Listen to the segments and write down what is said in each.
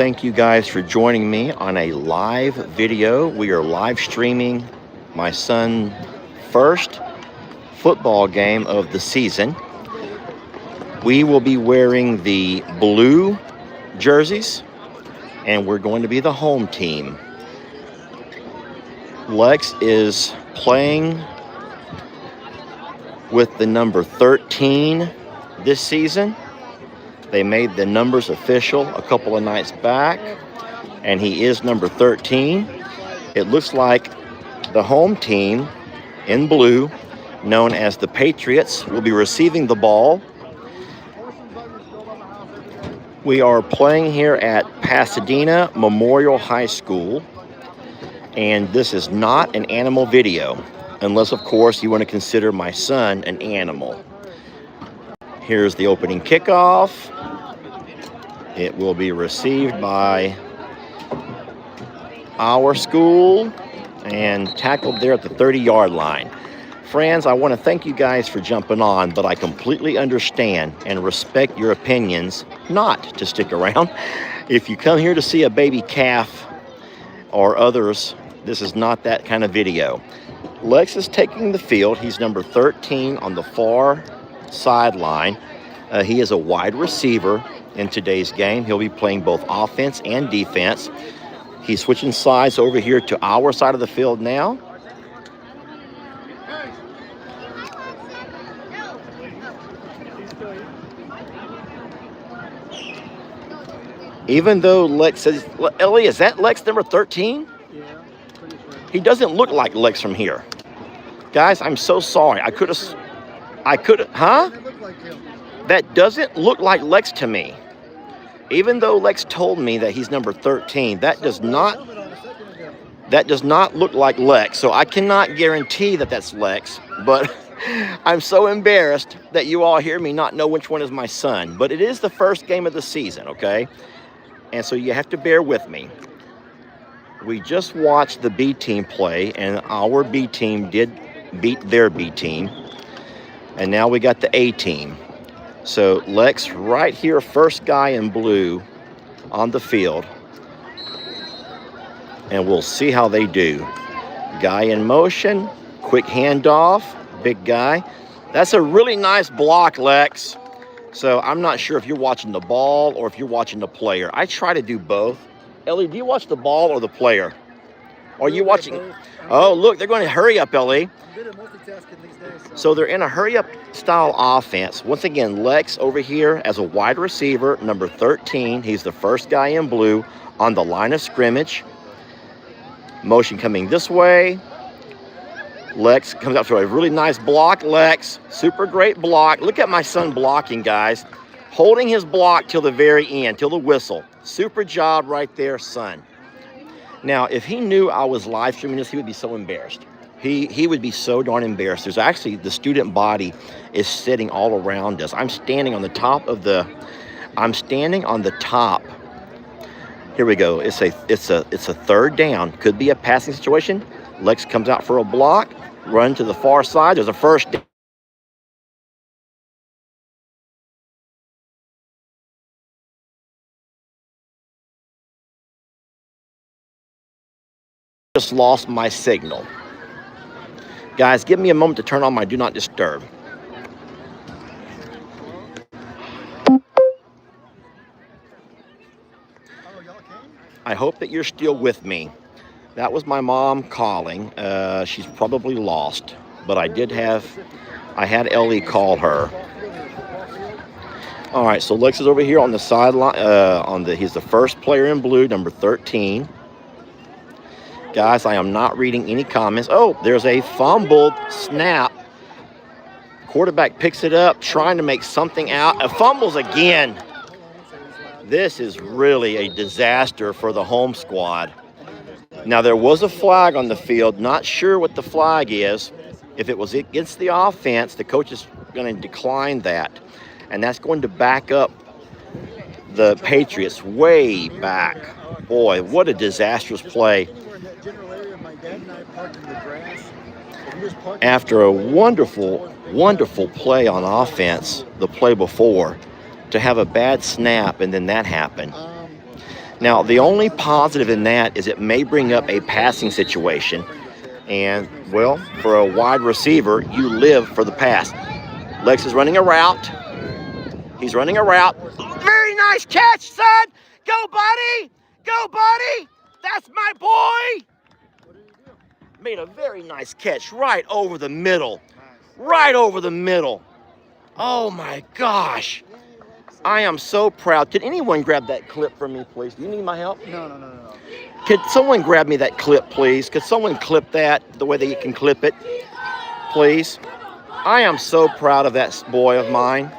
thank you guys for joining me on a live video. We are live streaming my son's first football game of the season. We will be wearing the blue jerseys, and we're going to be the home team. Lex is playing with the number 13 this season. They made the numbers official a couple of nights back, and he is number 13. It looks like the home team in blue, known as the Patriots, will be receiving the ball. We are playing here at Pasadena Memorial High School, and this is not an animal video, unless, of course, you want to consider my son an animal. Here's the opening kickoff. It will be received by our school and tackled there at the 30-yard line. Friends, I want to thank you guys for jumping on, but I completely understand and respect your opinions not to stick around. If you come here to see a baby calf or others, this is not that kind of video. Lex is taking the field. He's number 13 on the far sideline. He is a wide receiver in today's game. He'll be playing both offense and defense. He's switching sides over here to our side of the field now. Even though Lex says, Ellie, is that Lex number 13? Yeah, pretty sure. He doesn't look like Lex from here. Guys, I'm so sorry. I could have, huh? It looked like him. That doesn't look like Lex to me. Even though Lex told me that he's number 13, that does not look like Lex. So I cannot guarantee that that's Lex, but I'm so embarrassed that you all hear me not know which one is my son. But it is the first game of the season, okay? And so you have to bear with me. We just watched the B team play, and our B team did beat their B team. And now we got the A team. So Lex right here, first guy in blue on the field. And we'll see how they do. Guy in motion, quick handoff, big guy. That's a really nice block, Lex. So I'm not sure if you're watching the ball or if you're watching the player. I try to do both. Ellie, do you watch the ball or the player? Or are you watching? Oh, look, they're going to hurry up, Ellie. I'm good at multitasking these days. So they're in a hurry-up style offense. Once again, Lex over here as a wide receiver, number 13. He's the first guy in blue on the line of scrimmage. Motion coming this way. Lex comes up to a really nice block. Lex, super great block. Look at my son blocking, guys. Holding his block till the very end, till the whistle. Super job right there, son. Now, if he knew I was live streaming this, he would be so embarrassed. He would be so darn embarrassed. There's actually, the student body is sitting all around us. I'm standing on the top. Here we go. It's a third down. Could be a passing situation. Lex comes out for a block, run to the far side. There's a first down. Just lost my signal. Guys, give me a moment to turn on my do not disturb. I hope that you're still with me. That was my mom calling. She's probably lost, but I had Ellie call her. All right, so Lex is over here on the sideline. He's the first player in blue, number 13. Guys, I am not reading any comments. Oh, there's a fumbled snap. Quarterback picks it up, trying to make something out. Fumbles again. This is really a disaster for the home squad. Now, there was a flag on the field. Not sure what the flag is. If it was against the offense, the coach is going to decline that. And that's going to back up the Patriots way back. Boy, what a disastrous play. After a wonderful, wonderful play on offense, the play before, to have a bad snap and then that happened. Now, the only positive in that is it may bring up a passing situation. And, well, for a wide receiver, you live for the pass. Lex is running a route. He's running a route. Very nice catch, son. Go, buddy. Go, buddy. That's my boy. Made a very nice catch right over the middle. Right over the middle. Oh, my gosh. I am so proud. Could anyone grab that clip from me, please? Do you need my help? No. Could someone grab me that clip, please? Could someone clip that the way that you can clip it, please? I am so proud of that boy of mine.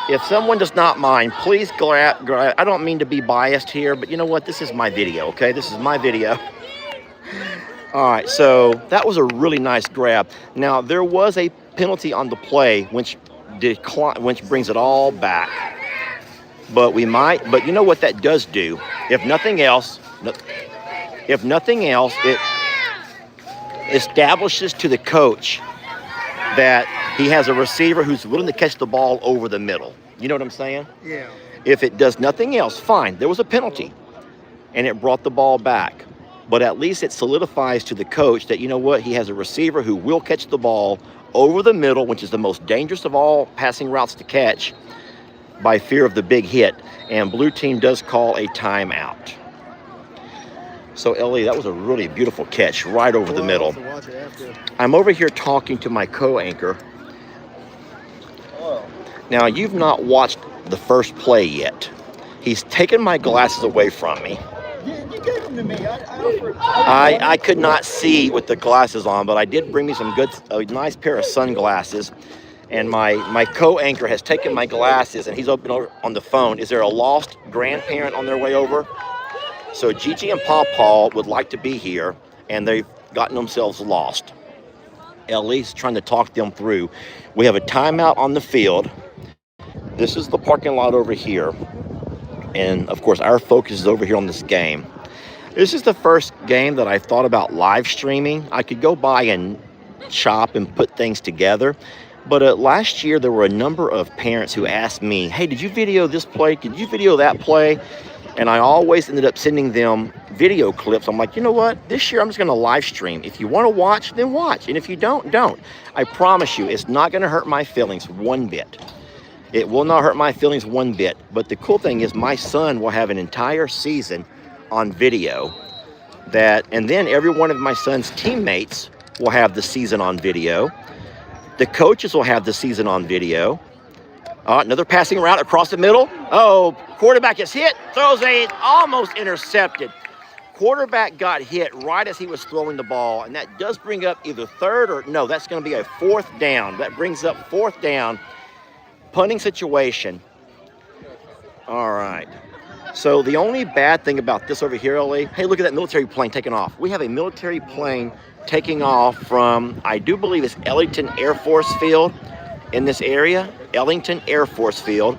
If someone does not mind, please grab. I don't mean to be biased here, but you know what? This is my video, okay? This is my video. All right, so that was a really nice grab. Now, there was a penalty on the play, which brings it all back. But you know what that does do? If nothing else, it establishes to the coach that he has a receiver who's willing to catch the ball over the middle. You know what I'm saying? Yeah. If it does nothing else, fine. There was a penalty, and it brought the ball back. But at least it solidifies to the coach that, you know what, he has a receiver who will catch the ball over the middle, which is the most dangerous of all passing routes to catch, by fear of the big hit. And blue team does call a timeout. So, Ellie, that was a really beautiful catch right over the middle. I'm over here talking to my co-anchor. Now, you've not watched the first play yet. He's taken my glasses away from me. You gave them to me. I could not see with the glasses on, but I did bring me a nice pair of sunglasses. And my co-anchor has taken my glasses, and he's open on the phone. Is there a lost grandparent on their way over? So Gigi and Pawpaw would like to be here, and they've gotten themselves lost. Ellie's trying to talk them through. We have a timeout on the field. This is the parking lot over here. And, of course, our focus is over here on this game. This is the first game that I thought about live streaming. I could go by and chop and put things together. But last year, there were a number of parents who asked me, hey, did you video this play? Did you video that play? And I always ended up sending them video clips. I'm like, you know what? This year, I'm just going to live stream. If you want to watch, then watch. And if you don't, don't. I promise you, it's not going to hurt my feelings one bit. It will not hurt my feelings one bit. But the cool thing is my son will have an entire season on video. And then every one of my son's teammates will have the season on video. The coaches will have the season on video. Another passing route across the middle. Oh, quarterback is hit. Throws almost intercepted. Quarterback got hit right as he was throwing the ball. And that does bring up either third or no, that's going to be a fourth down. That brings up fourth down. Punting situation. All right. So the only bad thing about this over here, Ellie, hey, look at that military plane taking off. We have a military plane taking off from, I do believe it's Ellington Air Force Field in this area. Ellington Air Force Field,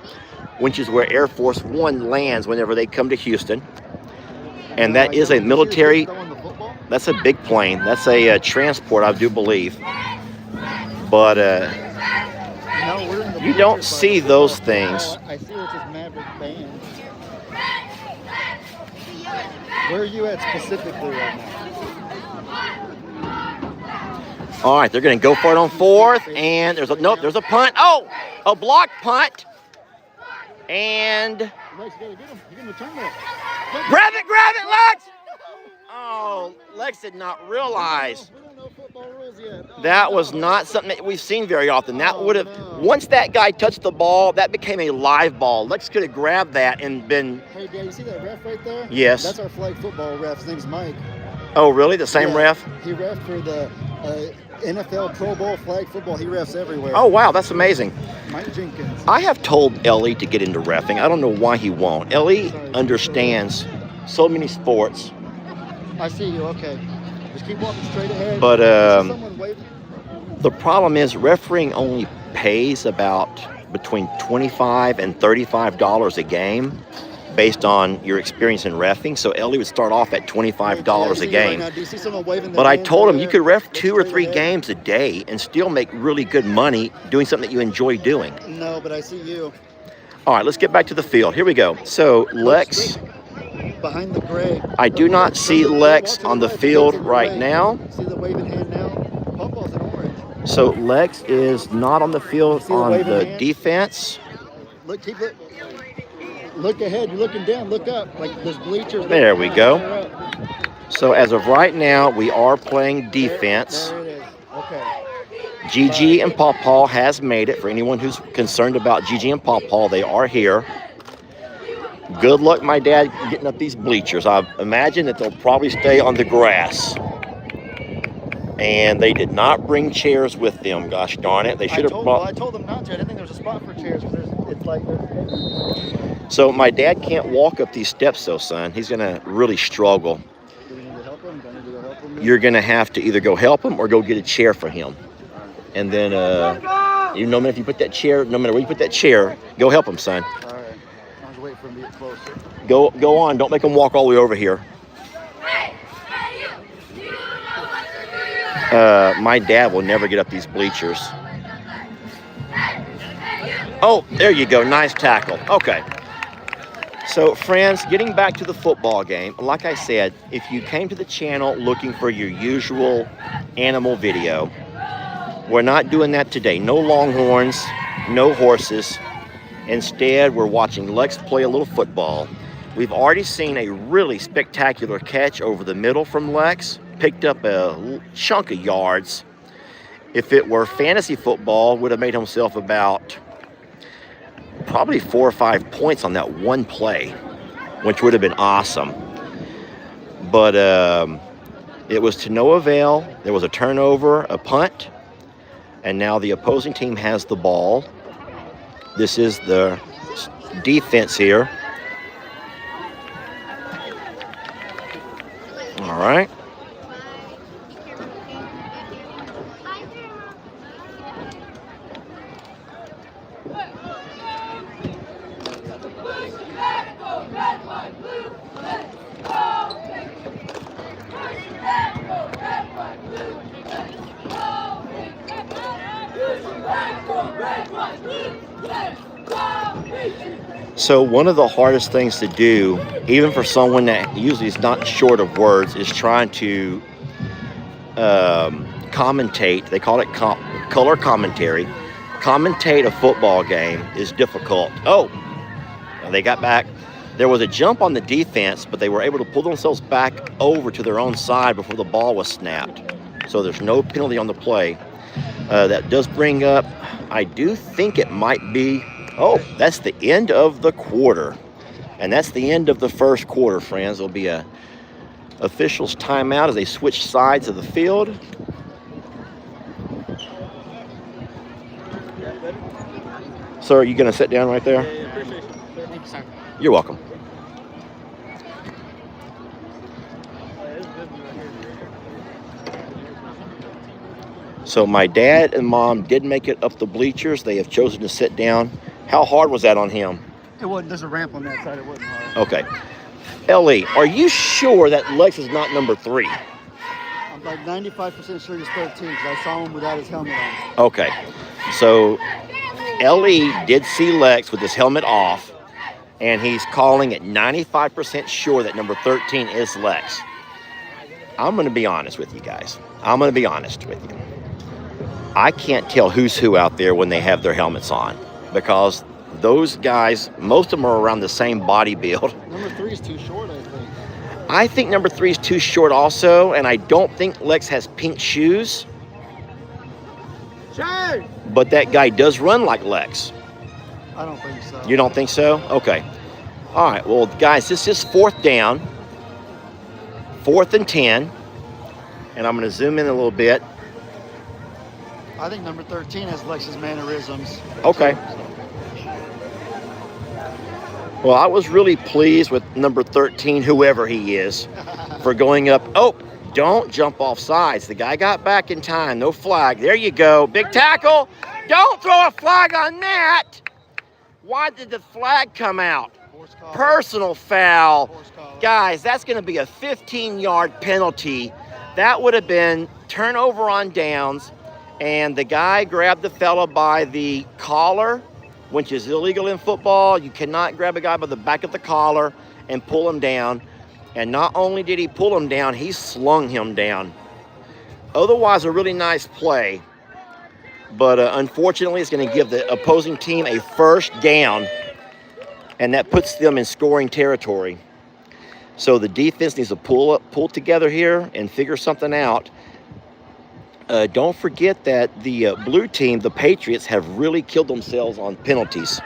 which is where Air Force One lands whenever they come to Houston. And that is a military, that's a big plane. That's a transport, I do believe. But you don't see those things. I see where it says Maverick Band. Where are you at specifically right now? All right, they're going to go for it on fourth, and there's a punt. Oh, a blocked punt. And Lex, you gotta get him. You can return that. grab it, Lex! Oh, Lex did not realize. We don't know football rules yet. That was not something that we've seen very often. That would have, once that guy touched the ball, that became a live ball. Lex could have grabbed that and been. Hey, Dad, you see that ref right there? Yes. That's our flag football ref. His name's Mike. Oh, really? The same ref? He refed for the NFL Pro Bowl flag football. He refs everywhere. Oh, wow, that's amazing. Mike Jenkins. I have told Ellie to get into reffing. I don't know why he won't. Ellie understands so many sports. I see you. Okay. Just keep walking straight ahead. But Someone waving. the problem is refereeing only pays about between $25 and $35 a game based on your experience in reffing. So Ellie would start off at $25 a game. Right, do you see someone waving But I told him you could ref 2 or 3 ahead? games a day and still make really good money doing something that you enjoy doing. No, but I see you. All right, let's get back to the field. Here we go. So Lex behind the gray. I do not see Lex on the field right now. See the waving hand now? Football's in orange. So Lex is not on the field See the on waving the hand? defense. Look, look ahead. You're looking down. Look up. Like there's bleachers. There we go. So as of right now, we are playing defense. There it is. Okay. Gigi and Paw has made it. For anyone who's concerned about Gigi and Paw, they are here. Good luck, my dad, getting up these bleachers. I imagine that they'll probably stay on the grass. And they did not bring chairs with them. Gosh darn it. They should have brought... Well, I told them not to. I didn't think there was a spot for chairs. It's like... So my dad can't walk up these steps, though, son. He's going to really struggle. Do we need to help him? Do I need to go help him? You're going to have to either go help him or go get a chair for him. And then, you know, if you put that chair, no matter where you put that chair, go help him, son. All right. I was waiting for him to get closer. Go on. Don't make him walk all the way over here. My dad will never get up these bleachers. Oh, there you go. Nice tackle. Okay. So, friends, getting back to the football game, like I said, if you came to the channel looking for your usual animal video, we're not doing that today. No longhorns, no horses. Instead, we're watching Lex play a little football. We've already seen a really spectacular catch over the middle from Lex. Picked up a chunk of yards. If it were fantasy football, would have made himself about probably 4 or 5 points on that one play, which would have been awesome. But it was to no avail. There was a turnover, a punt, and now the opposing team has the ball. This is the defense here. All right. So one of the hardest things to do, even for someone that usually is not short of words, is trying to commentate. They call it color commentary. Commentate a football game is difficult. Oh, they got back. There was a jump on the defense, but they were able to pull themselves back over to their own side before the ball was snapped. So there's no penalty on the play. That does bring up, I do think it might be, oh, that's the end of the quarter. And that's the end of the first quarter, friends. There'll be a officials timeout as they switch sides of the field. Sir, are you going to sit down right there? Yeah, appreciate it. Thank you, sir. You're welcome. So my dad and mom did make it up the bleachers. They have chosen to sit down. How hard was that on him? It wasn't. There's a ramp on that side. It wasn't hard. Okay. Ellie, are you sure that Lex is not number 3? I'm like 95% sure he's 13 because I saw him without his helmet on. Okay. So Ellie did see Lex with his helmet off, and he's calling it 95% sure that number 13 is Lex. I'm going to be honest with you guys. I'm going to be honest with you. I can't tell who's who out there when they have their helmets on, because those guys, most of them are around the same body build. Number 3 is too short, I think. I think number 3 is too short also, and I don't think Lex has pink shoes. Sure. But that guy does run like Lex. I don't think so. You don't think so? Okay. All right, well, guys, this is 4th down. 4th and 10. And I'm going to zoom in a little bit. I think number 13 has Lex's mannerisms. Okay. Well, I was really pleased with number 13, whoever he is, for going up. Oh, don't jump off sides. The guy got back in time. No flag. There you go. Big tackle. Don't throw a flag on that. Why did the flag come out? Personal foul. Guys, that's going to be a 15-yard penalty. That would have been turnover on downs. And the guy grabbed the fella by the collar, which is illegal in football. You cannot grab a guy by the back of the collar. and pull him down. And not only did he pull him down, he slung him down. Otherwise, a really nice play. But unfortunately, it's going to give the opposing team a first down. And that puts them in scoring territory. So the defense needs to pull together here and figure something out. Don't forget that the blue team, the Patriots, have really killed themselves on penalties.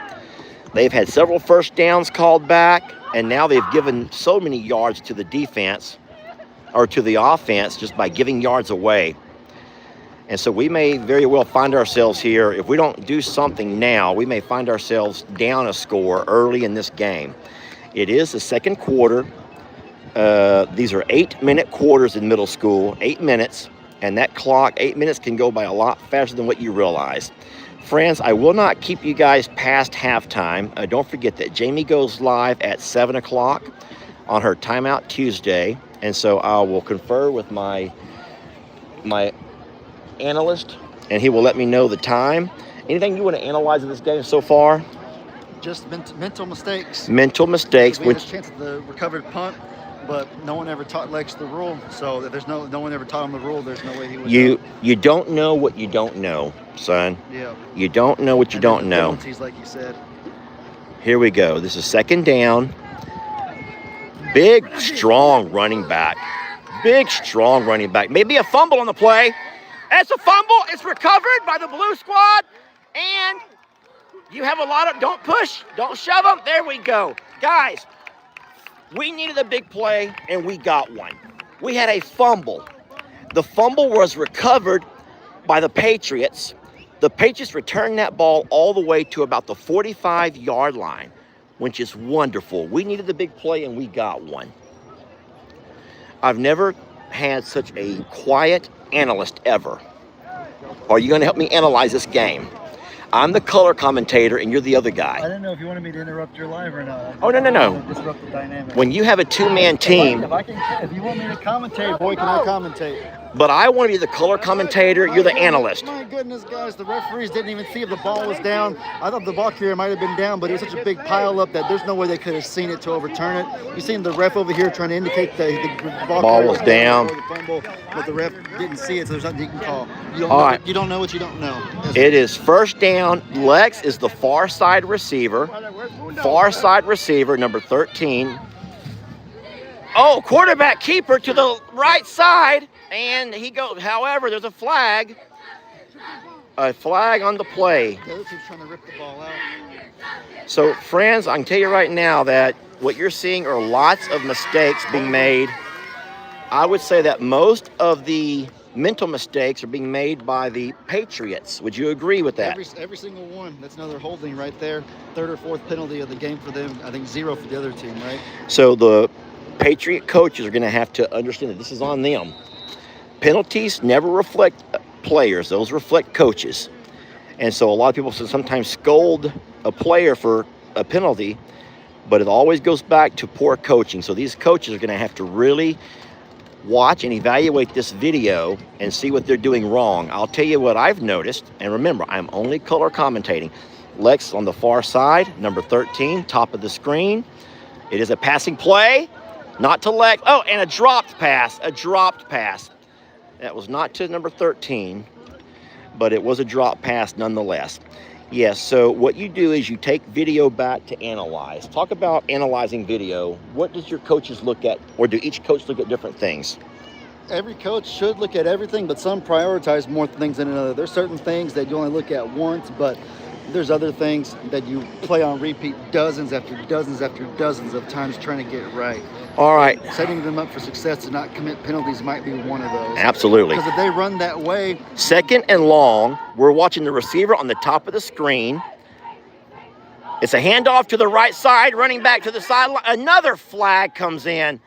They've had several first downs called back, and now they've given so many yards to the defense or to the offense just by giving yards away. And so we may very well find ourselves here, if we don't do something now, we may find ourselves down a score early in this game. It is the second quarter. These are 8-minute quarters in middle school, 8 minutes. And that clock, 8 minutes, can go by a lot faster than what you realize. Friends, I will not keep you guys past halftime. Don't forget that Jamie goes live at 7 o'clock on her Timeout Tuesday. And so I will confer with my analyst, and he will let me know the time. Anything you want to analyze in this game so far? Just mental mistakes. Mental mistakes. We had a chance at the recovered punt, but no one ever taught Lex the rule. So if there's no one ever taught him the rule, there's no way he would know. You don't know what you don't know, son. Yeah. You don't know what you don't know. Penalties, like you said. Here we go. This is second down. Big, strong running back. Big, strong running back. Maybe a fumble on the play. It's a fumble. It's recovered by the blue squad. And you have a lot of, don't push, don't shove them. There we go. Guys, we needed a big play, and we got one. We had a fumble. The fumble was recovered by the Patriots. The Patriots returned that ball all the way to about the 45-yard line, which is wonderful. We needed the big play, and we got one. I've never had such a quiet analyst ever. Are you going to help me analyze this game? I'm the color commentator, and you're the other guy. I didn't know if you wanted me to interrupt your live or not. Oh, no. Disrupt the dynamic. When you have a two-man team... If you want me to commentate, boy, can I commentate. But I want to be the color commentator. You're the analyst. My goodness, guys, the referees didn't even see if the ball was down. I thought the ball carrier might have been down, but it was such a big pile up that there's no way they could have seen it to overturn it. You seen the ref over here trying to indicate the ball was down. The fumble, but the ref didn't see it, so there's nothing you can call. You don't know what you don't know. It is first down. Lex is the far side receiver. Far side receiver, number 13. Oh, quarterback keeper to the right side. And he goes, however, there's a flag. A flag on the play. The other team's trying to rip the ball out. So, friends, I can tell you right now that what you're seeing are lots of mistakes being made. I would say that most of the mental mistakes are being made by the Patriots. Would you agree with that? Every single one. That's another holding right there. Third or fourth penalty of the game for them. I think 0 for the other team, right? So the Patriot coaches are going to have to understand that this is on them. Penalties never reflect players. Those reflect coaches. And so a lot of people sometimes scold a player for a penalty, but it always goes back to poor coaching. So these coaches are going to have to really watch and evaluate this video and see what they're doing wrong. I'll tell you what I've noticed, and remember, I'm only color commentating. Lex on the far side, number 13, top of the screen. It is a passing play, not to Lex. Oh, and a dropped pass. That was not to number 13, but it was a drop pass nonetheless. Yes, so what you do is you take video back to analyze. Talk about analyzing video. What does your coaches look at, or do each coach look at different things? Every coach should look at everything, but some prioritize more things than another. There's certain things that you only look at once, but there's other things that you play on repeat dozens after dozens after dozens of times trying to get it right. All right. Setting them up for success to not commit penalties might be one of those. Absolutely. Because if they run that way. Second and long, we're watching the receiver on the top of the screen. It's a handoff to the right side, running back to the sideline. Another flag comes in.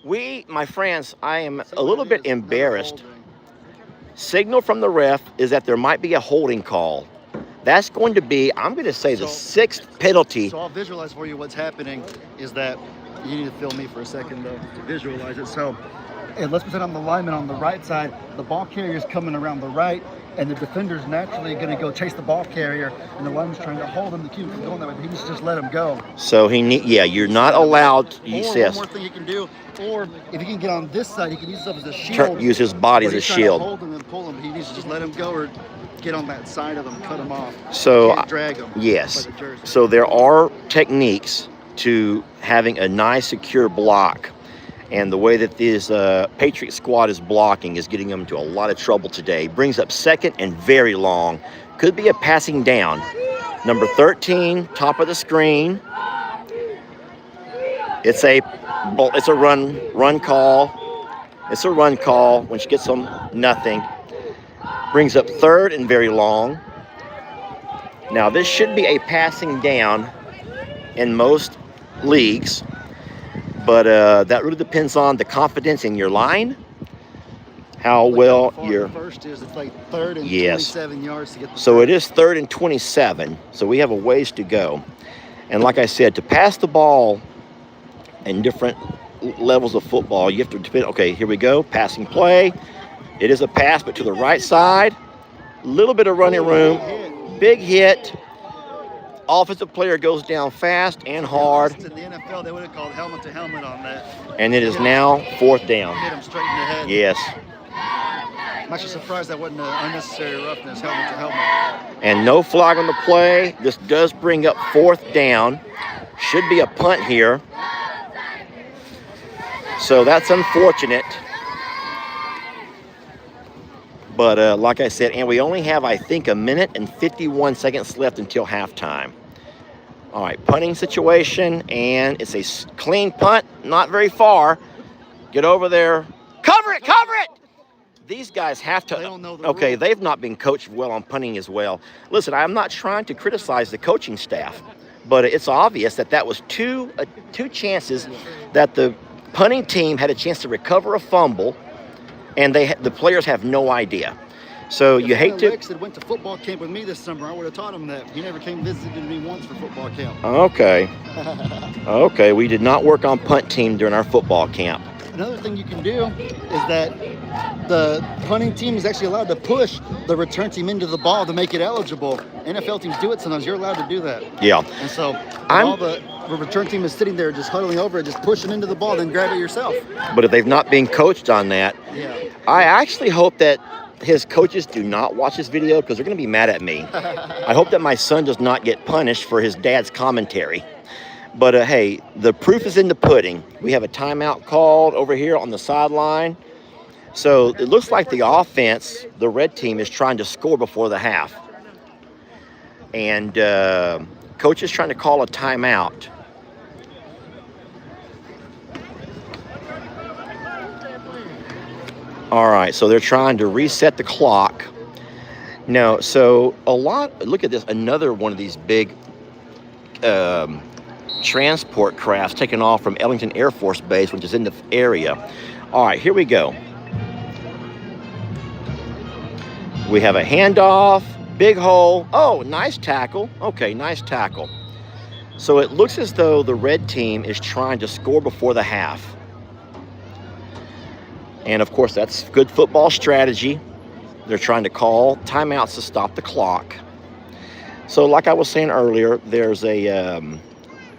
My friends, I am a little bit embarrassed. Signal from the ref is that there might be a holding call. That's going to be, I'm going to say, the 6th penalty. So I'll visualize for you what's happening is that you need to feel me for a second, though, to visualize it. So let's pretend I'm the lineman on the right side. The ball carrier is coming around the right. and the defender's naturally going to go chase the ball carrier, and the lineman's trying to hold him to keep him from going that way. But he needs to just let him go. So you're not allowed. One more thing he can do, or if he can get on this side, he can use himself as a shield. Use his body as a shield. Hold him and pull him. He needs to just let him go or get on that side of him, cut him off. So can't drag him. Yes. Like a jersey. So there are techniques to having a nice secure block. And the way that this Patriot squad is blocking is getting them into a lot of trouble today. Brings up second and very long. Could be a passing down. Number 13, top of the screen. It's a run call. It's a run call. When she gets them, nothing. Brings up third and very long. Now this should be a passing down in most leagues. But that really depends on the confidence in your line, how well you're. First is it's like 3rd and 27 yards to get the. So it is 3rd and 27. So we have a ways to go. And like I said, to pass the ball in different levels of football, you have to depend. Okay, here we go. Passing play. It is a pass, but to the right side. A little bit of running room. Big hit. Offensive player goes down fast and hard. In the NFL, they would have called helmet to helmet on that. And it is now 4th down. Hit him straight in the head. Yes. I'm actually surprised that wasn't an unnecessary roughness, helmet to helmet. And no flag on the play. This does bring up 4th down. Should be a punt here. So that's unfortunate. But like I said, and we only have, I think, 1 minute and 51 seconds left until halftime. All right, punting situation, and it's a clean punt, not very far. Get over there. Cover it, cover it! These guys have to. They don't know the okay, rule. they've not been coached well on punting as well. Listen, I'm not trying to criticize the coaching staff, but it's obvious that that was two chances that the punting team had a chance to recover a fumble, and the players have no idea. So you hate to. Rex that went to football camp with me this summer, I would have taught him that. He never came visiting me once for football camp. Okay. Okay, we did not work on punt team during our football camp. Another thing you can do is that the punting team is actually allowed to push the return team into the ball to make it eligible. NFL teams do it sometimes. You're allowed to do that. Yeah. And so while the return team is sitting there just huddling over it, just push it into the ball, then grab it yourself. But if they've not been coached on that, yeah. I actually hope that his coaches do not watch this video because they're going to be mad at me. I hope that my son does not get punished for his dad's commentary. But hey, the proof is in the pudding. We have a timeout called over here on the sideline. So it looks like the offense, the red team, is trying to score before the half. And coach is trying to call a timeout. All right, so they're trying to reset the clock. Now, so look at this, another one of these big transport crafts taking off from Ellington Air Force Base, which is in the area. All right, here we go. We have a handoff, big hole. Oh, nice tackle. Okay, nice tackle. So it looks as though the red team is trying to score before the half. And of course, that's good football strategy. They're trying to call timeouts to stop the clock. So like I was saying earlier, there's a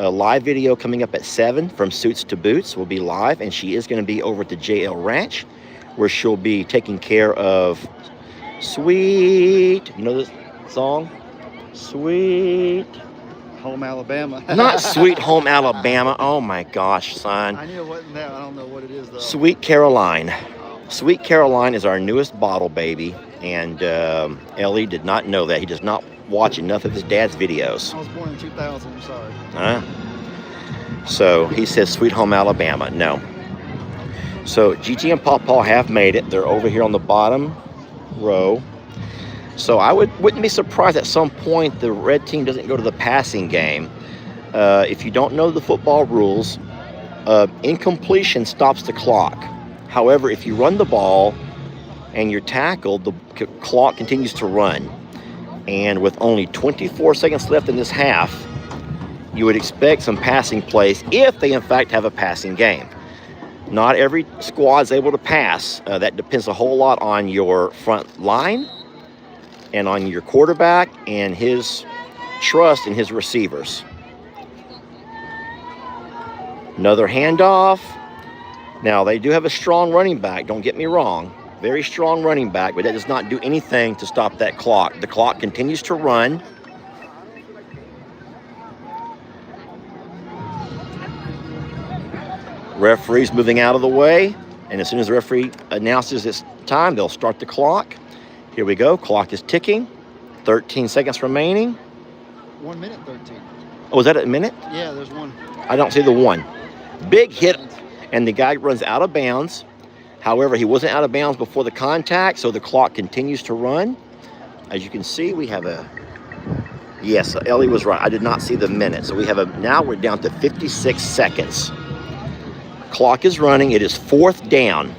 live video coming up at 7 from Suits to Boots. Will be live, and she is going to be over at the JL Ranch, where she'll be taking care of Sweet, you know this song? Sweet Home Alabama. Not Sweet Home Alabama. Oh my gosh, son. I knew it wasn't that. I don't know what it is though. Sweet Caroline. Sweet Caroline is our newest bottle baby, and Ellie did not know that. He does not watch enough of his dad's videos. I was born in 2000, I'm sorry. So he says Sweet Home Alabama. No. So Gigi and Pawpaw have made it. They're over here on the bottom row. So I wouldn't be surprised at some point the red team doesn't go to the passing game. If you don't know the football rules, incompletion stops the clock. However, if you run the ball and you're tackled, the clock continues to run. And with only 24 seconds left in this half, you would expect some passing plays if they in fact have a passing game. Not every squad is able to pass. That depends a whole lot on your front line and on your quarterback and his trust in his receivers. Another handoff. Now, they do have a strong running back, don't get me wrong. Very strong running back, but that does not do anything to stop that clock. The clock continues to run. Referee's moving out of the way, and as soon as the referee announces it's time, they'll start the clock. Here we go, clock is ticking. 13 seconds remaining. 1 minute 13. Oh, was that a minute? Yeah, there's one. I don't see the one. Big hit, and the guy runs out of bounds. However, he wasn't out of bounds before the contact, so the clock continues to run. As you can see, we have a... Yes, Ellie was right. I did not see the minute. So we have a... Now we're down to 56 seconds. Clock is running. It is 4th down.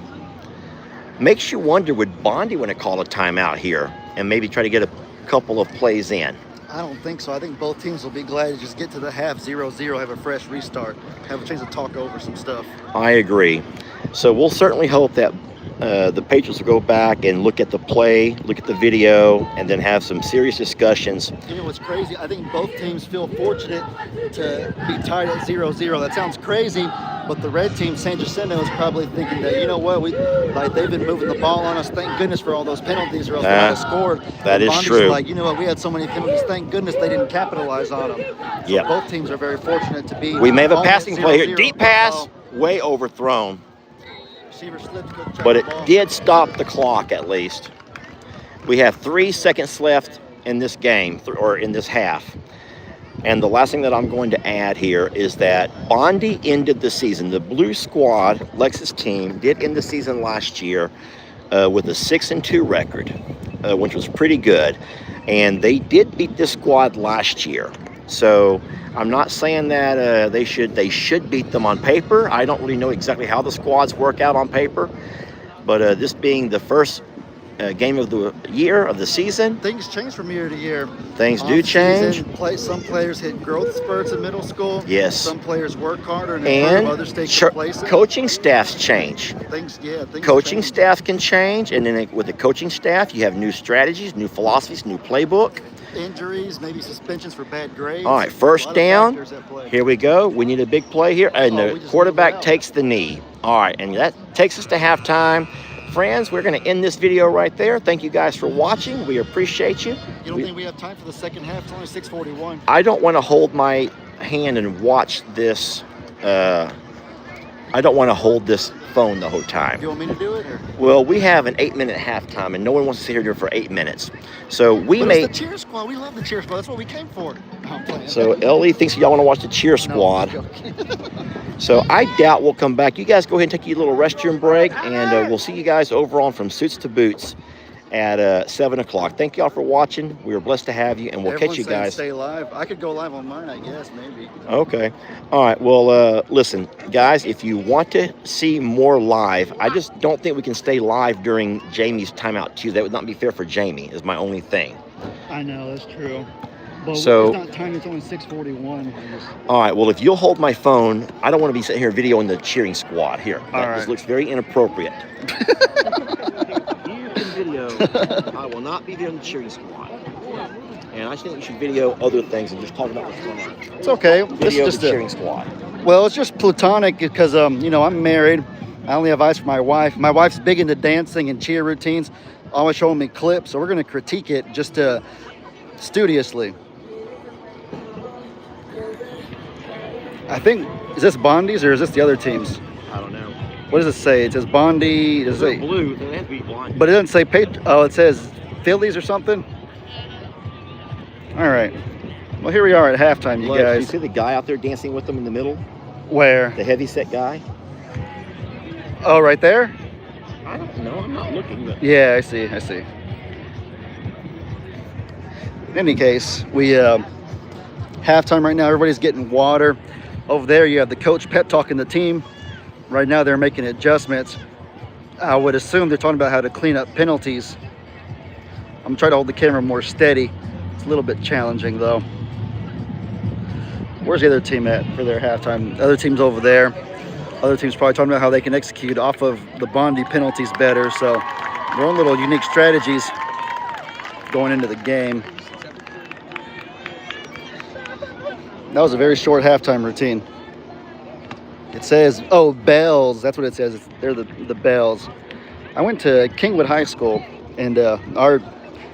Makes you wonder, would Bondi want to call a timeout here and maybe try to get a couple of plays in? I don't think so. I think both teams will be glad to just get to the half 0-0, have a fresh restart, have a chance to talk over some stuff. I agree. So we'll certainly hope that the Patriots will go back and look at the play, look at the video, and then have some serious discussions. You know what's crazy? I think both teams feel fortunate to be tied at 0-0. That sounds crazy, but the red team, San Jacinto, is probably thinking that, you know what, they've been moving the ball on us. Thank goodness for all those penalties, or else we might have scored. That is true. Like, you know what, we had so many penalties. Thank goodness they didn't capitalize on them. So yep. Both teams are very fortunate to be. We may have a passing play here. 0-0. Deep pass, way overthrown. Receiver slipped, couldn't track But the it ball. did stop the clock at least. We have 3 seconds left in this game, or in this half. And the last thing that I'm going to add here is that Bondi ended the season. The Blue Squad, Lex's team, did end the season last year with a 6-2 record, which was pretty good. And they did beat this squad last year. So I'm not saying that they should beat them on paper. I don't really know exactly how the squads work out on paper. But this being the first game of the year, of the season. Things change from year to year. Things do change. Some players hit growth spurts in middle school. Yes. Some players work harder and And others take complacent. coaching staffs change. Things Coaching change. staff can change, and then with the coaching staff, you have new strategies, new philosophies, new playbook. Injuries, maybe suspensions for bad grades. All right, A first lot of down. factors at play. Here we go. We need a big play here. And we the just quarterback moved it out. takes the knee. All right, and that takes us to halftime. Friends, we're going to end this video right there. Thank you guys for watching. We appreciate you. You don't think we have time for the second half? It's only 6:41. I don't want to hold my hand and watch this. I don't want to hold this phone the whole time. You want me to do it? Or? Well, we have an 8-minute halftime, and no one wants to sit here for 8 minutes. So we But may. it's the cheer squad. We love the cheer squad. That's what we came for. No, I'm playing. So Ellie thinks y'all want to watch the cheer squad. No, I'm joking. So I doubt we'll come back. You guys go ahead and take your little restroom break, and we'll see you guys over on From Suits to Boots at 7 o'clock. Thank y'all for watching. We were blessed to have you, and we'll catch you Everyone's saying guys. Stay live. I could go live on mine, I guess, maybe. Okay. All right. Well, listen, guys, if you want to see more live, I just don't think we can stay live during Jamie's timeout too. That would not be fair for Jamie, is my only thing. I know, that's true. But So- it's not time, it's only 6:41. All right. Well, if you'll hold my phone, I don't want to be sitting here videoing the cheering squad here. That All just right. looks very inappropriate. You can video. I will not be videoing the cheering squad. And I think you should video other things and just talk about what's going on. It's okay. This Video is the just cheering squad. well, it's just platonic because I'm married. I only have eyes for my wife. My wife's big into dancing and cheer routines, always showing me clips. So we're gonna critique it just studiously. I think, is this Bondi's or is this the other team's? I don't know. What does it say? It says Bondi. Does it say? Blue. They have to be blind. But it doesn't say oh, it says Phillies or something. All right. Well, here we are at halftime, you Look, you guys. see the guy out there dancing with them in the middle? Where? The heavyset guy? Oh, right there? I don't know. I'm not looking. But Yeah, I see. In any case, we halftime right now. Everybody's getting water. Over there, you have the coach pep talking the team. Right now, they're making adjustments. I would assume they're talking about how to clean up penalties. I'm trying to hold the camera more steady. It's a little bit challenging, though. Where's the other team at for their halftime? The other team's over there. Other team's probably talking about how they can execute off of the Bondi penalties better. So their own little unique strategies. going into the game. That was a very short halftime routine. It says, oh, bells. That's what it says. They're the bells. I went to Kingwood High School, and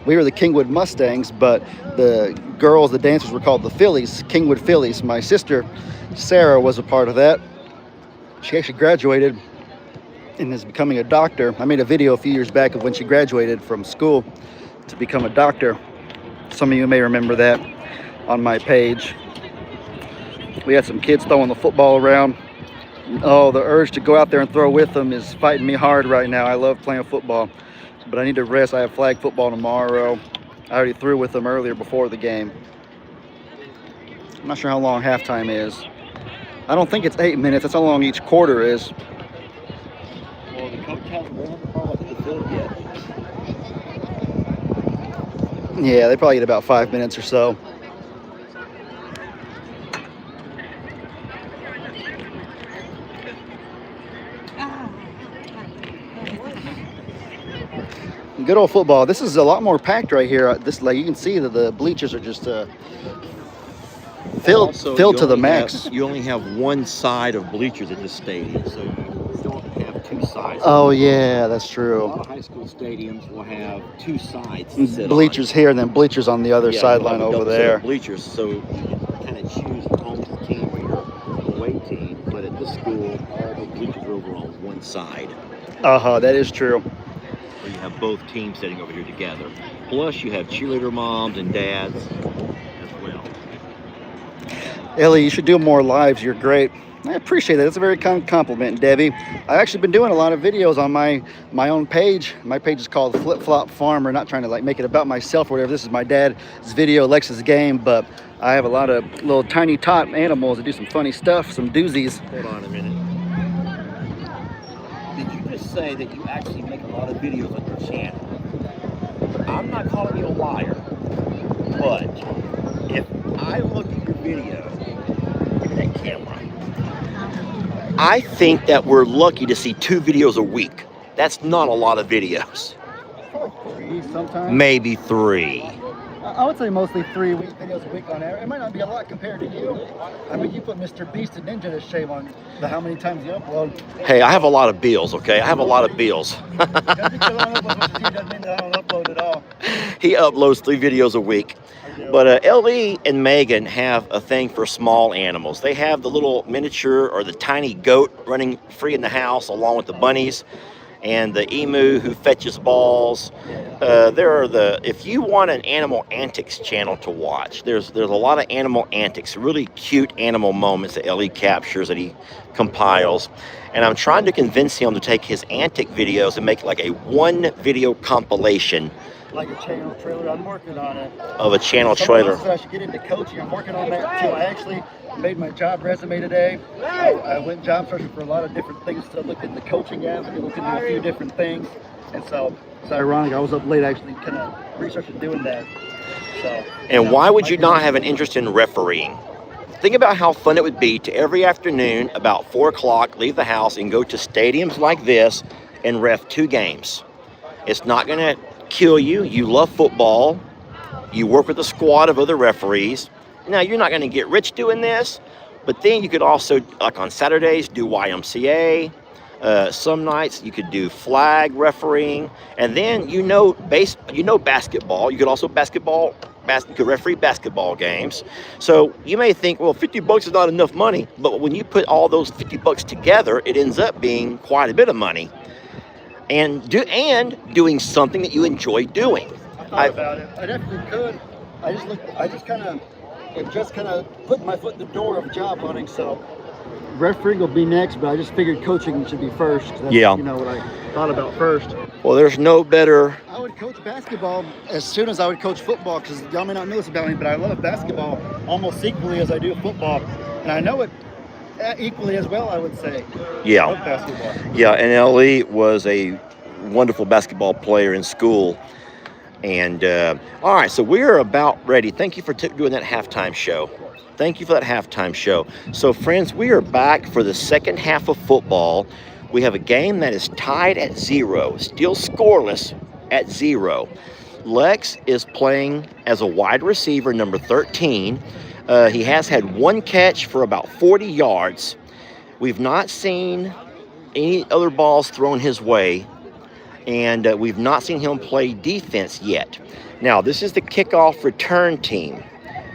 we were the Kingwood Mustangs, but the girls, the dancers, were called the Phillies, Kingwood Phillies. My sister, Sarah, was a part of that. She actually graduated and is becoming a doctor. I made a video a few years back of when she graduated from school to become a doctor. Some of you may remember that on my page. We had some kids throwing the football around. Oh, the urge to go out there and throw with them is fighting me hard right now. I love playing football, but I need to rest. I have flag football tomorrow. I already threw with them earlier before the game. I'm not sure how long halftime is. I don't think it's 8 minutes. That's how long each quarter is. Well, the coach hasn't run the ball to the field yet. Yeah, they probably get about 5 minutes or so. Good old football. This is a lot more packed right here. Like you can see that the bleachers are just filled to the max. You only have one side of bleachers at this stadium, so you don't have two sides. Oh yeah, that's true. A lot of high school stadiums will have two sides. Bleachers here and then bleachers on the other sideline over there. Bleachers, so you can kind of choose the home team or your away team. But at this school, all the bleachers are over on one side. That is true. So you have both teams sitting over here together. Plus, you have cheerleader moms and dads as well. Ellie, you should do more lives. You're great. I appreciate that. That's a very kind compliment, Debbie. I've actually been doing a lot of videos on my own page. My page is called Flip Flop Farmer. Not trying to like make it about myself or whatever. This is my dad's video, Lex's game, but I have a lot of little tiny tot animals that do some funny stuff, some doozies. Hold on a minute. Did you just say that you actually make a lot of videos on your channel? I'm not calling you a liar, but if I look at your video, look at that camera, I think that we're lucky to see 2 videos a week. That's not a lot of videos. 3 sometimes. Maybe 3. I would say mostly 3 videos a week on air. It might not be a lot compared to you. I mean, you put Mr. Beast and Ninja to shame on how many times you upload. Hey, I have a lot of bills, okay? I have a lot of bills. Just because I don't upload doesn't mean that I don't upload at all. He uploads 3 videos a week. But Ellie and Megan have a thing for small animals. They have the little miniature or the tiny goat running free in the house along with the bunnies and the emu who fetches balls. If you want an animal antics channel to watch, there's a lot of animal antics, really cute animal moments that Ellie captures, that he compiles. And I'm trying to convince him to take his antic videos and make like a 1 video compilation. Like a channel trailer. I'm working on it. Of a channel trailer. I should get into coaching. I'm working on that too. I actually made my job resume today. I went job searching for a lot of different things. So I looked at the coaching avenue, looked into a few different things. And so it's ironic. I was up late actually kind of researching doing that. So. And why would you not have an interest in refereeing? Think about how fun it would be to every afternoon about 4 o'clock leave the house and go to stadiums like this and ref 2 games. It's not going to kill you. You love football. You work with a squad of other referees. Now, you're not going to get rich doing this, but then you could also, like on Saturdays, do YMCA. Some nights you could do flag refereeing, and then you know basketball. You could also you could referee basketball games. So you may think, well, $50 is not enough money, but when you put all those $50 together, it ends up being quite a bit of money. And doing something that you enjoy doing. I thought about it. I definitely could. I just kind of put my foot in the door of job hunting. So refereeing will be next, but I just figured coaching should be first. That's, yeah. You know what I thought about first. Well, there's no better. I would coach basketball as soon as I would coach football, because y'all may not know this about me, but I love basketball almost equally as I do football, and I know it equally as well, I would say. Yeah. I love basketball. Yeah, and Ellie was a wonderful basketball player in school. And all right, so we're about ready. Thank you for doing that halftime show. Thank you for that halftime show. So, friends, we are back for the second half of football. We have a game that is tied at 0, still scoreless at 0. Lex is playing as a wide receiver, number 13. He has had one catch for about 40 yards. We've not seen any other balls thrown his way, and we've not seen him play defense yet. Now, this is the kickoff return team,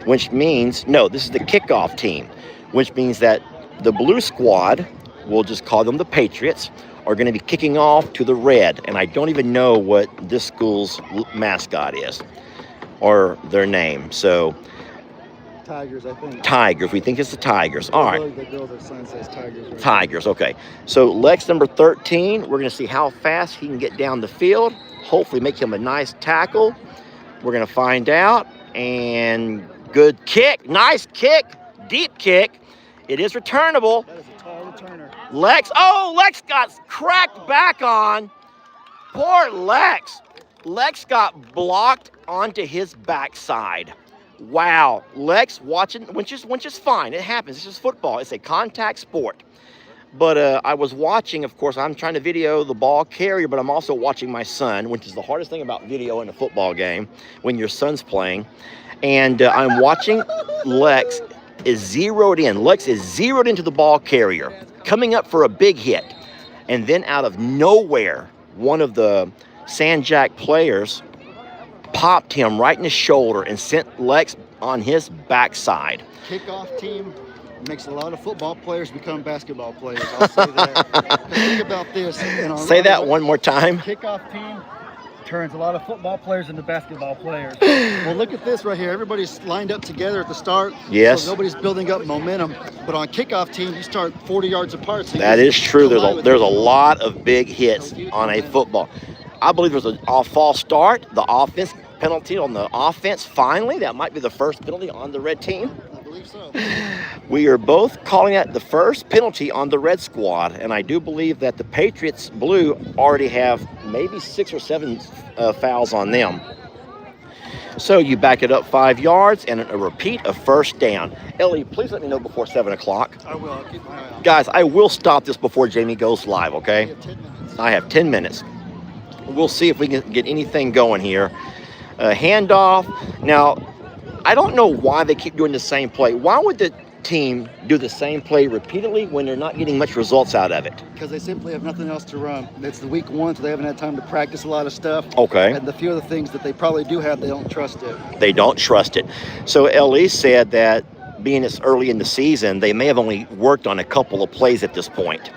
which means, no, this is the kickoff team, which means that the blue squad, we'll just call them the Patriots, are going to be kicking off to the red. And I don't even know what this school's mascot is or their name. So, Tigers, I think. Tigers. We think it's the Tigers. All right. The girl that sign says Tigers. Right Tigers, okay. So Lex, number 13, we're going to see how fast he can get down the field. Hopefully make him a nice tackle. We're going to find out. And good kick. Nice kick. Deep kick. It is returnable. That is a tall returner. Lex got cracked back on. Poor Lex. Lex got blocked onto his backside. Wow. Lex watching, which is fine. It happens. It's just football. It's a contact sport. But I was watching, of course, I'm trying to video the ball carrier, but I'm also watching my son, which is the hardest thing about video in a football game when your son's playing. And I'm watching Lex is zeroed in. Lex is zeroed into the ball carrier, coming up for a big hit. And then out of nowhere, one of the Sandjack players popped him right in the shoulder and sent Lex on his backside. Kickoff team makes a lot of football players become basketball players. I'll say that. Think about this. Say that one more time. Kickoff team turns a lot of football players into basketball players. Well, look at this right here. Everybody's lined up together at the start. Yes. So nobody's building up momentum. But on kickoff team, you start 40 yards apart. So that is true. There's a lot of big hits on a football. I believe there's a false start. The offense penalty on the offense. Finally, that might be the first penalty on the red team. I believe so. We are both calling that the first penalty on the red squad, and I do believe that the Patriots blue already have maybe 6 or 7 fouls on them. So you back it up 5 yards and a repeat of first down. Ellie, please let me know before 7 o'clock. I will. I'll keep my eye on it. Guys, I will stop this before Jamie goes live, okay? You have 10 minutes. I have 10 minutes. We'll see if we can get anything going here. Handoff. Now, I don't know why they keep doing the same play. Why would the team do the same play repeatedly when they're not getting much results out of it? Because they simply have nothing else to run. It's the week one, so they haven't had time to practice a lot of stuff. Okay. And the few of the things that they probably do have, they don't trust it. They don't trust it. So Elise said that being it's early in the season, they may have only worked on a couple of plays at this point.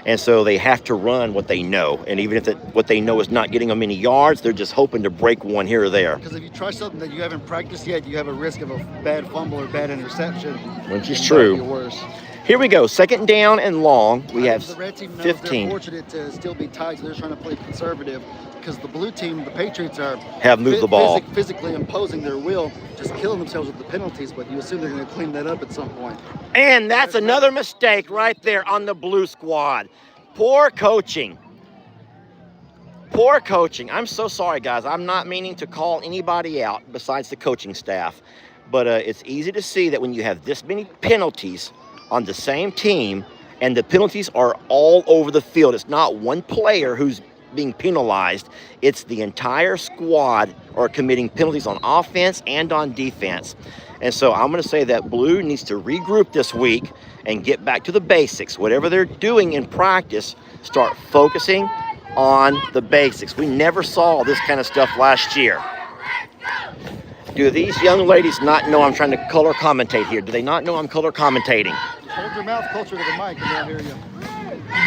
And so they have to run what they know. And even if what they know is not getting them any yards, they're just hoping to break one here or there. Because if you try something that you haven't practiced yet, you have a risk of a bad fumble or bad interception. Which is true. Worse. Here we go. Second down and long. We have the red team knows 15. They're fortunate to still be tied, so they're trying to play conservative. Because the blue team, the Patriots, have moved the ball. Physically imposing their will, just killing themselves with the penalties, but you assume they're going to clean that up at some point. And that's another mistake right there on the blue squad. Poor coaching. Poor coaching. I'm so sorry, guys. I'm not meaning to call anybody out besides the coaching staff. But it's easy to see that when you have this many penalties on the same team, and the penalties are all over the field, it's not one player who's being penalized. It's the entire squad are committing penalties on offense and on defense. And so I'm going to say that blue needs to regroup this week and get back to the basics. Whatever they're doing in practice, start focusing on the basics. We never saw this kind of stuff last year. Do these young ladies not know I'm trying to color commentate here? Do they not know I'm color commentating? Just hold your mouth closer to the mic and they'll hear you.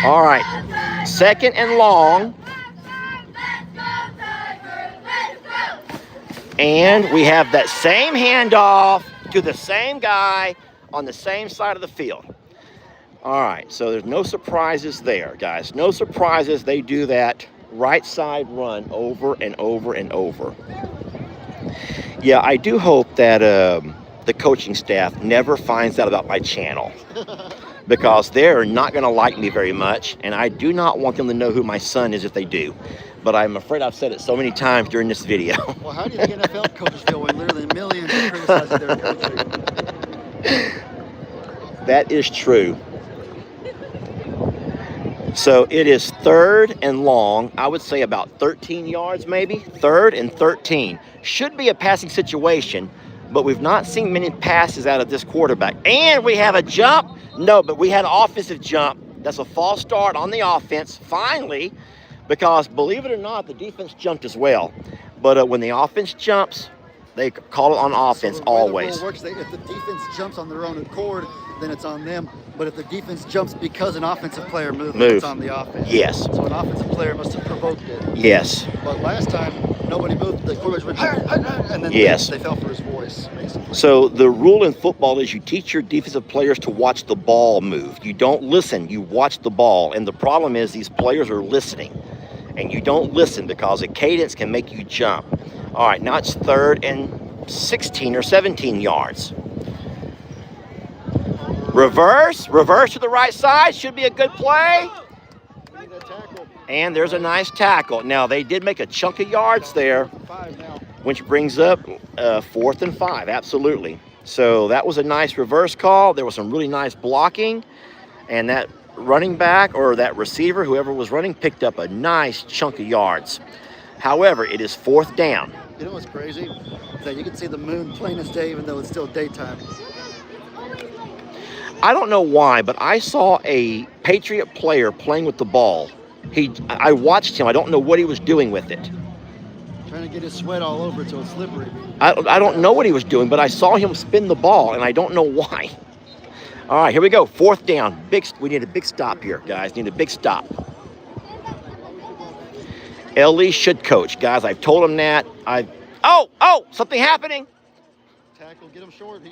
All right. Second and long. And we have that same handoff to the same guy on the same side of the field. All right, so there's no surprises there, guys. No surprises. They do that right side run over and over and over. Yeah, I do hope that the coaching staff never finds out about my channel because they're not going to like me very much, and I do not want them to know who my son is if they do. But I'm afraid I've said it so many times during this video. Well, how do you think NFL coaches feel when literally millions are criticizing their coaching? That is true. So it is 3rd and long. I would say about 13 yards maybe. 3rd and 13. Should be a passing situation, but we've not seen many passes out of this quarterback. And we have a jump. No, but we had an offensive jump. That's a false start on the offense, finally, because believe it or not, the defense jumped as well. But when the offense jumps, they call it on offense so the always. The rule works, if the defense jumps on their own accord, then it's on them. But if the defense jumps because an offensive player moved, it's on the offense. Yes. So an offensive player must have provoked it. Yes. But last time, nobody moved. The quarterback went, and then they fell for his voice, basically. So the rule in football is you teach your defensive players to watch the ball move. You don't listen, you watch the ball. And the problem is these players are listening. And you don't listen because a cadence can make you jump. All right, now it's 3rd and 16 or 17 yards. Reverse to the right side. Should be a good play. And there's a nice tackle. Now, they did make a chunk of yards there, which brings up 4th and 5, absolutely. So that was a nice reverse call. There was some really nice blocking. And that running back or that receiver, whoever was running, picked up a nice chunk of yards. However, it is 4th down. You know what's crazy? Is that you can see the moon plain as day even though it's still daytime. I don't know why, but I saw a Patriot player playing with the ball. I watched him. I don't know what he was doing with it. Trying to get his sweat all over it so it's slippery. I don't know what he was doing, but I saw him spin the ball, and I don't know why. All right, here we go. 4th down. We need a big stop here, guys. Need a big stop. Ellie should coach, guys. I've told him that. Oh, something happening. Tackle, get him short.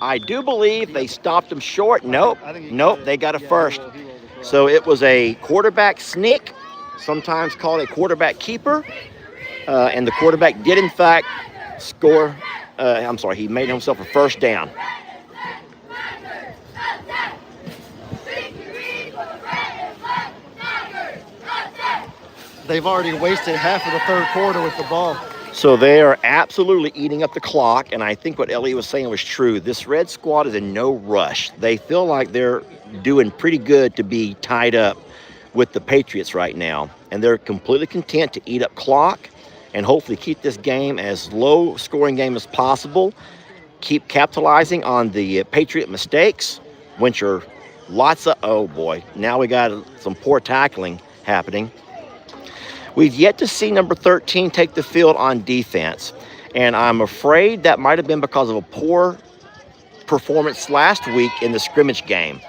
I do believe they stopped him short. Nope, they got a first. He rolled So it was a quarterback sneak, sometimes called a quarterback keeper. And the quarterback did, in fact, score. He made himself a 1st down. They've already wasted half of the 3rd quarter with the ball. So they are absolutely eating up the clock, and I think what Elliot was saying was true. This Red squad is in no rush. They feel like they're doing pretty good to be tied up with the Patriots right now, and they're completely content to eat up clock and hopefully keep this game as low-scoring game as possible, keep capitalizing on the Patriot mistakes, which are lots of, oh boy, now we got some poor tackling happening. We've yet to see number 13 take the field on defense, and I'm afraid that might have been because of a poor performance last week in the scrimmage game.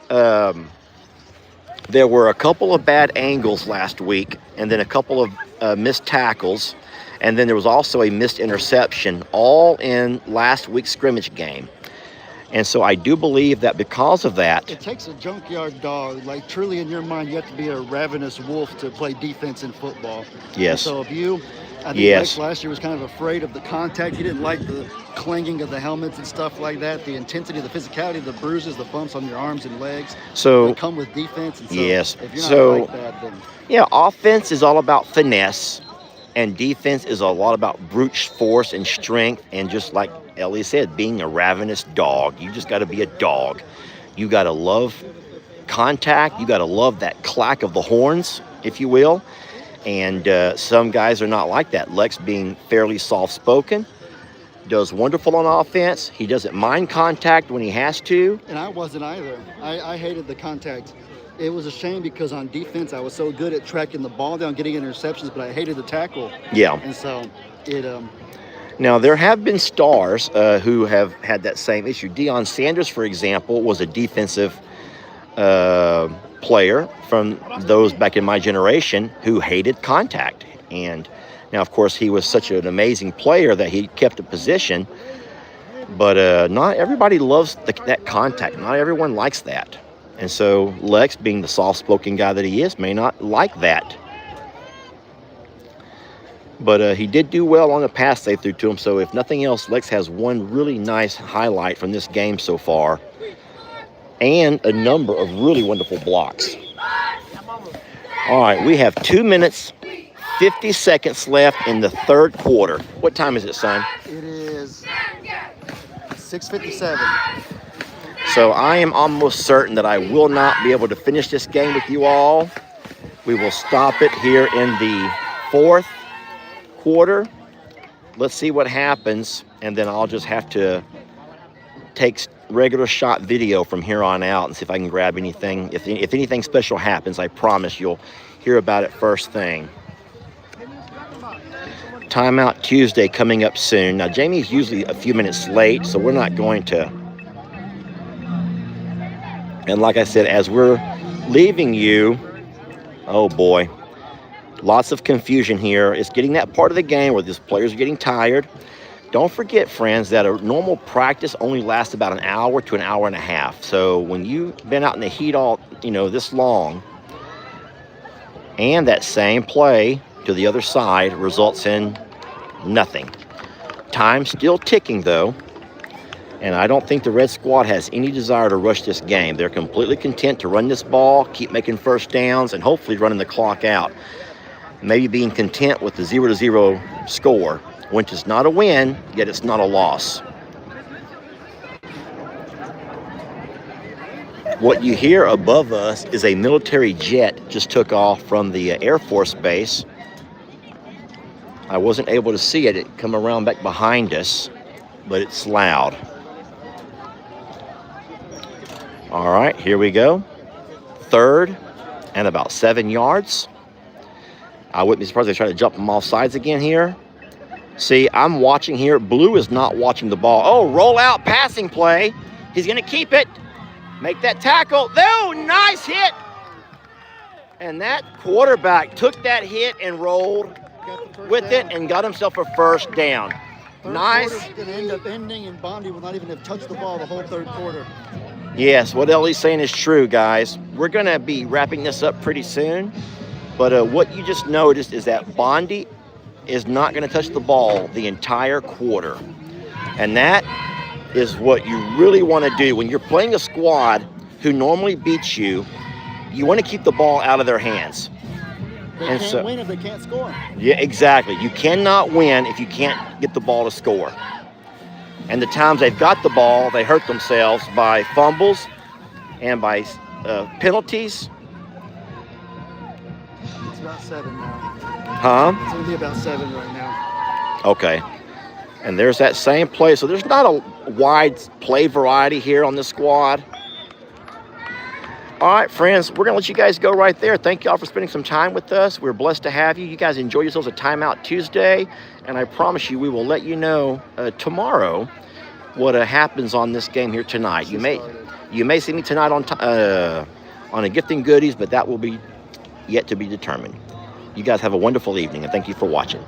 There were a couple of bad angles last week, and then a couple of missed tackles, and then there was also a missed interception, all in last week's scrimmage game. And so I do believe that because of that... It takes a junkyard dog. Like, truly in your mind, you have to be a ravenous wolf to play defense in football. Yes. And so I think Lex last year was kind of afraid of the contact. He didn't like the clanging of the helmets and stuff like that, the intensity, the physicality, the bruises, the bumps on your arms and legs. So they come with defense. And so yes. If you're not like that, then... Yeah, offense is all about finesse, and defense is a lot about brute force and strength, and just like Ellie said, being a ravenous dog. You just got to be a dog. You got to love contact. You got to love that clack of the horns, if you will. And some guys are not like that. Lex, being fairly soft-spoken, does wonderful on offense. He doesn't mind contact when he has to. And I wasn't either. I hated the contact. It was a shame because on defense, I was so good at tracking the ball down, getting interceptions, but I hated the tackle. Yeah. And so it... Now, there have been stars who have had that same issue. Deion Sanders, for example, was a defensive player from those back in my generation who hated contact. And now, of course, he was such an amazing player that he kept a position. But not everybody loves that contact. Not everyone likes that. And so Lex, being the soft-spoken guy that he is, may not like that. But he did do well on the pass they threw to him. So if nothing else, Lex has one really nice highlight from this game so far, and a number of really wonderful blocks. All right, we have 2 minutes, 50 seconds left in the 3rd quarter. What time is it, son? It is 6:57. So I am almost certain that I will not be able to finish this game with you all. We will stop it here in the 4th quarter. Let's see what happens, and then I'll just have to take regular shot video from here on out and see if I can grab anything. If anything special happens, I promise you'll hear about it first thing. Timeout Tuesday coming up soon. Now, Jamie's usually a few minutes late, so we're not going to. And like I said, as we're leaving you, oh boy, lots of confusion here. It's getting that part of the game where these players are getting tired. Don't forget, friends, that a normal practice only lasts about an hour to an hour and a half. So when you've been out in the heat all, this long, and that same play to the other side results in nothing. Time still ticking, though. And I don't think the Red Squad has any desire to rush this game. They're completely content to run this ball, keep making first downs, and hopefully running the clock out. Maybe being content with the 0-0 score, which is not a win, yet it's not a loss. What you hear above us is a military jet just took off from the Air Force Base. I wasn't able to see it. It come around back behind us, but it's loud. All right, here we go. 3rd and about 7 yards. I wouldn't be surprised if they try to jump them off sides again here. See, I'm watching here. Blue is not watching the ball. Oh, roll out passing play. He's going to keep it. Make that tackle. Oh, nice hit. And that quarterback took that hit and rolled with it and got himself a first down. Nice. Third quarter's going to end up ending, and Bondi will not even have touched the ball the whole 3rd quarter. Yes, what Ellie's saying is true, guys. We're going to be wrapping this up pretty soon. But what you just noticed is that Bondi is not going to touch the ball the entire quarter. And that is what you really want to do. When you're playing a squad who normally beats you, you want to keep the ball out of their hands. They can't win if they can't score. Yeah, exactly. You cannot win if you can't get the ball to score. And the times they've got the ball, they hurt themselves by fumbles and by penalties. It's about 7 now. Huh? It's going to be about 7 right now. Okay. And there's that same play. So there's not a wide play variety here on this squad. All right, friends, we're going to let you guys go right there. Thank you all for spending some time with us. We're blessed to have you. You guys enjoy yourselves at Timeout Tuesday. And I promise you, we will let you know tomorrow what happens on this game here tonight. You may see me tonight on a gifting goodies, but that will be yet to be determined. You guys have a wonderful evening, and thank you for watching.